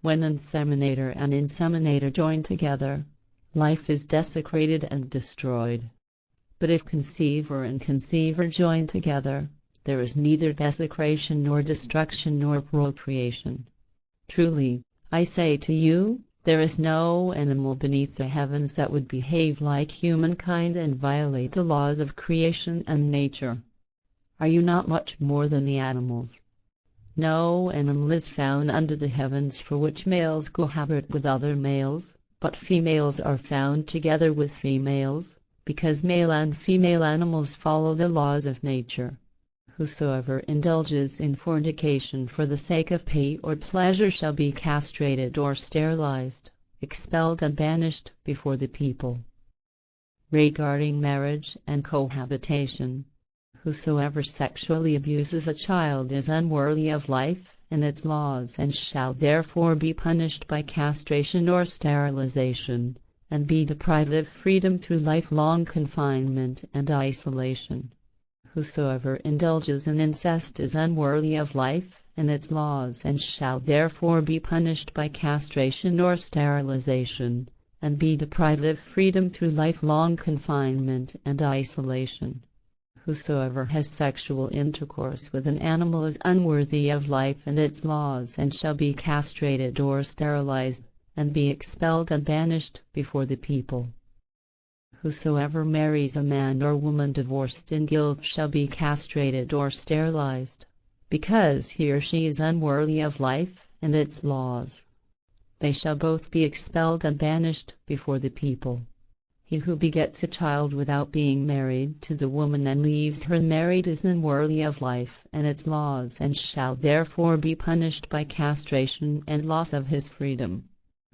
When inseminator and inseminator join together, life is desecrated and destroyed. But if conceiver and conceiver join together, there is neither desecration nor destruction nor procreation. Truly, I say to you, there is no animal beneath the heavens that would behave like humankind and violate the laws of creation and nature. Are you not much more than the animals? No animal is found under the heavens for which males cohabit with other males, but females are found together with females, because male and female animals follow the laws of nature. Whosoever indulges in fornication for the sake of pay or pleasure shall be castrated or sterilized, expelled and banished before the people. Regarding marriage and cohabitation, whosoever sexually abuses a child is unworthy of life and its laws, and shall therefore be punished by castration or sterilization, and be deprived of freedom through lifelong confinement and isolation. Whosoever indulges in incest is unworthy of life and its laws, and shall therefore be punished by castration or sterilization, and be deprived of freedom through lifelong confinement and isolation. Whosoever has sexual intercourse with an animal is unworthy of life and its laws, and shall be castrated or sterilized, and be expelled and banished before the people. Whosoever marries a man or woman divorced in guilt shall be castrated or sterilized, because he or she is unworthy of life and its laws. They shall both be expelled and banished before the people. He who begets a child without being married to the woman and leaves her unmarried is unworthy of life and its laws, and shall therefore be punished by castration and loss of his freedom.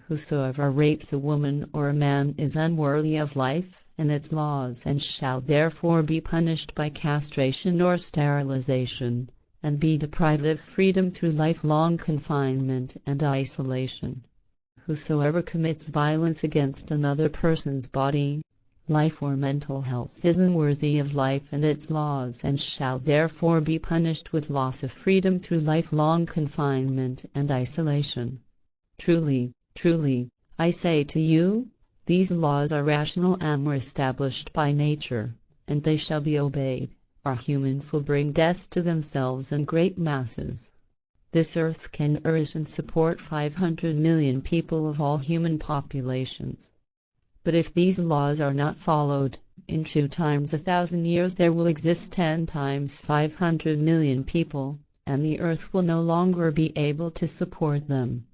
Whosoever rapes a woman or a man is unworthy of life and its laws, and shall therefore be punished by castration or sterilization, and be deprived of freedom through lifelong confinement and isolation. Whosoever commits violence against another person's body, life or mental health is unworthy of life and its laws, and shall therefore be punished with loss of freedom through lifelong confinement and isolation. Truly, truly, I say to you, these laws are rational and were established by nature, and they shall be obeyed, or humans will bring death to themselves in great masses. This earth can nourish and support 500 million people of all human populations. But if these laws are not followed, in 2 times 1,000 years there will exist 10 times 500 million people, and the earth will no longer be able to support them.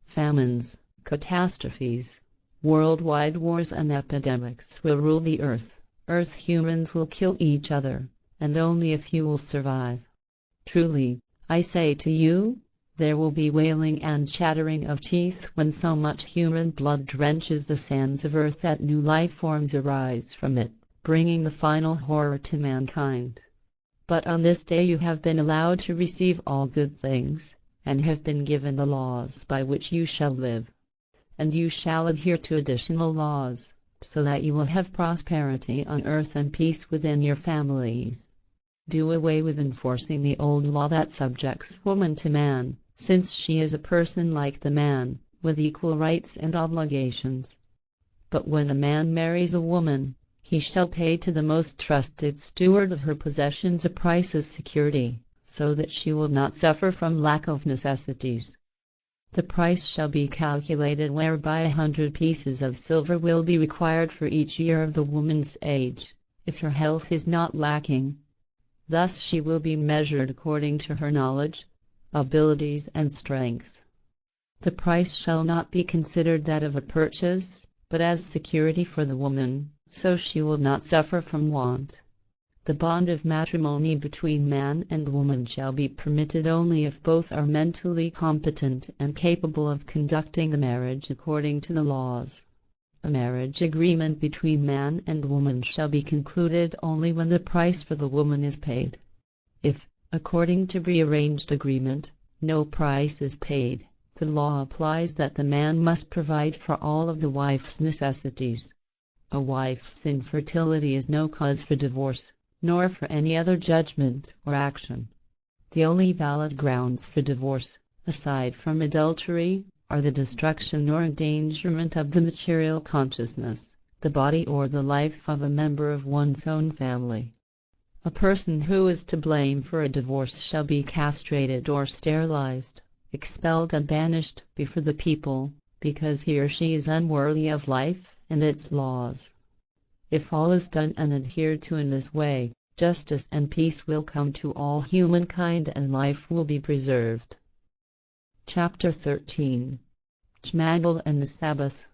Famines, catastrophes, worldwide wars and epidemics will rule the earth. Humans will kill each other, and only a few will survive. Truly, I say to you, there will be wailing and chattering of teeth when so much human blood drenches the sands of earth that new life forms arise from it, bringing the final horror to mankind. But on this day you have been allowed to receive all good things, and have been given the laws by which you shall live. And you shall adhere to additional laws, so that you will have prosperity on earth and peace within your families. Do away with enforcing the old law that subjects woman to man, since she is a person like the man, with equal rights and obligations. But when a man marries a woman, he shall pay to the most trusted steward of her possessions a price as security, so that she will not suffer from lack of necessities. The price shall be calculated whereby 100 pieces of silver will be required for each year of the woman's age, if her health is not lacking. Thus she will be measured according to her knowledge, abilities and strength. The price shall not be considered that of a purchase, but as security for the woman, so she will not suffer from want. The bond of matrimony between man and woman shall be permitted only if both are mentally competent and capable of conducting the marriage according to the laws. A marriage agreement between man and woman shall be concluded only when the price for the woman is paid. If, according to prearranged agreement, no price is paid, the law applies that the man must provide for all of the wife's necessities. A wife's infertility is no cause for divorce, nor for any other judgment or action. The only valid grounds for divorce, aside from adultery, are the destruction or endangerment of the material consciousness, the body or the life of a member of one's own family. A person who is to blame for a divorce shall be castrated or sterilized, expelled and banished before the people, because he or she is unworthy of life and its laws. If all is done and adhered to in this way, justice and peace will come to all humankind and life will be preserved. Chapter 13. Jmmanuel and the Sabbath.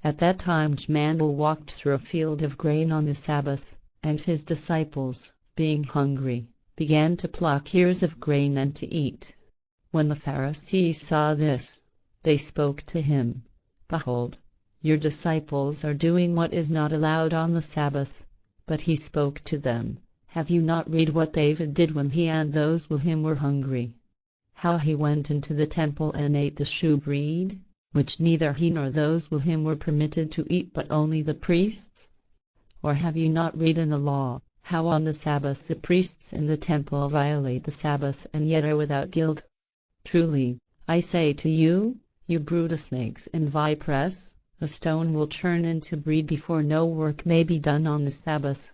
At that time Jmmanuel walked through a field of grain on the Sabbath, and his disciples, being hungry, began to pluck ears of grain and to eat. When the Pharisees saw this, they spoke to him, "Behold, your disciples are doing what is not allowed on the Sabbath." But he spoke to them, "Have you not read what David did when he and those with him were hungry? How he went into the temple and ate the shewbread, which neither he nor those with him were permitted to eat but only the priests? Or have you not read in the law, how on the Sabbath the priests in the temple violate the Sabbath and yet are without guilt? Truly, I say to you, you brood of snakes and vipers, a stone will turn into bread before no work may be done on the Sabbath.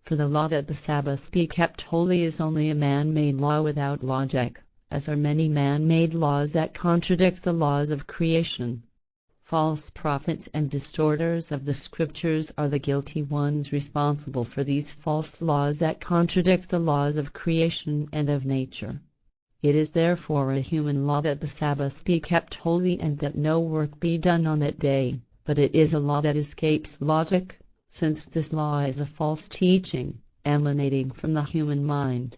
For the law that the Sabbath be kept holy is only a man-made law without logic, as are many man-made laws that contradict the laws of creation. False prophets and distorters of the Scriptures are the guilty ones responsible for these false laws that contradict the laws of creation and of nature. It is therefore a human law that the Sabbath be kept holy and that no work be done on that day, but it is a law that escapes logic, since this law is a false teaching, emanating from the human mind.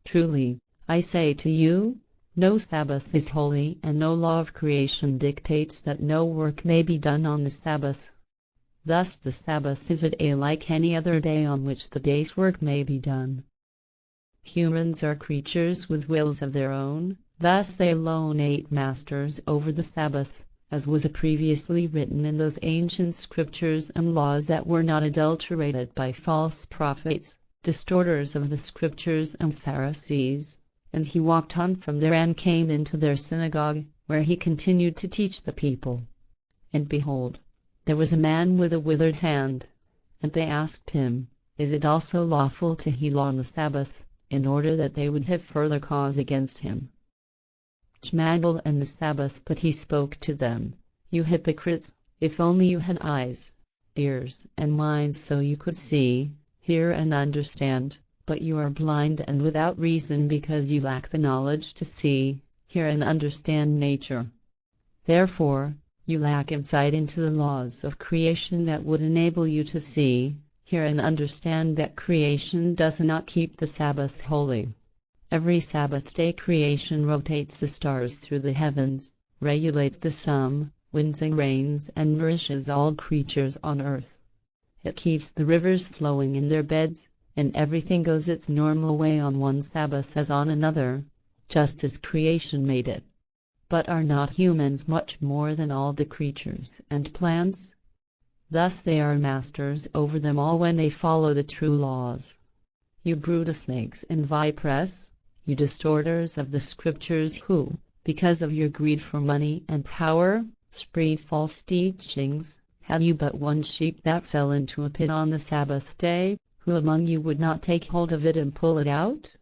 Truly, I say to you, no Sabbath is holy and no law of creation dictates that no work may be done on the Sabbath. Thus the Sabbath is a day like any other day on which the day's work may be done. Humans are creatures with wills of their own, thus they alone ate masters over the Sabbath, as was previously written in those ancient scriptures and laws that were not adulterated by false prophets, distorters of the Scriptures and Pharisees. And he walked on from there and came into their synagogue, where he continued to teach the people. And behold, there was a man with a withered hand. And they asked him, "Is it also lawful to heal on the Sabbath?" in order that they would have further cause against him. Jmmanuel and the Sabbath. But he spoke to them, "You hypocrites, if only you had eyes, ears, and minds so you could see, hear and understand. But you are blind and without reason because you lack the knowledge to see, hear and understand nature. Therefore, you lack insight into the laws of creation that would enable you to see, hear and understand that creation does not keep the Sabbath holy. Every Sabbath day creation rotates the stars through the heavens, regulates the sun, winds and rains and nourishes all creatures on earth. It keeps the rivers flowing in their beds, and everything goes its normal way on one Sabbath as on another, just as creation made it. But are not humans much more than all the creatures and plants? Thus they are masters over them all when they follow the true laws. You brood of snakes and vipers, you distorters of the Scriptures who, because of your greed for money and power, spread false teachings, have you but one sheep that fell into a pit on the Sabbath day? Who among you would not take hold of it and pull it out?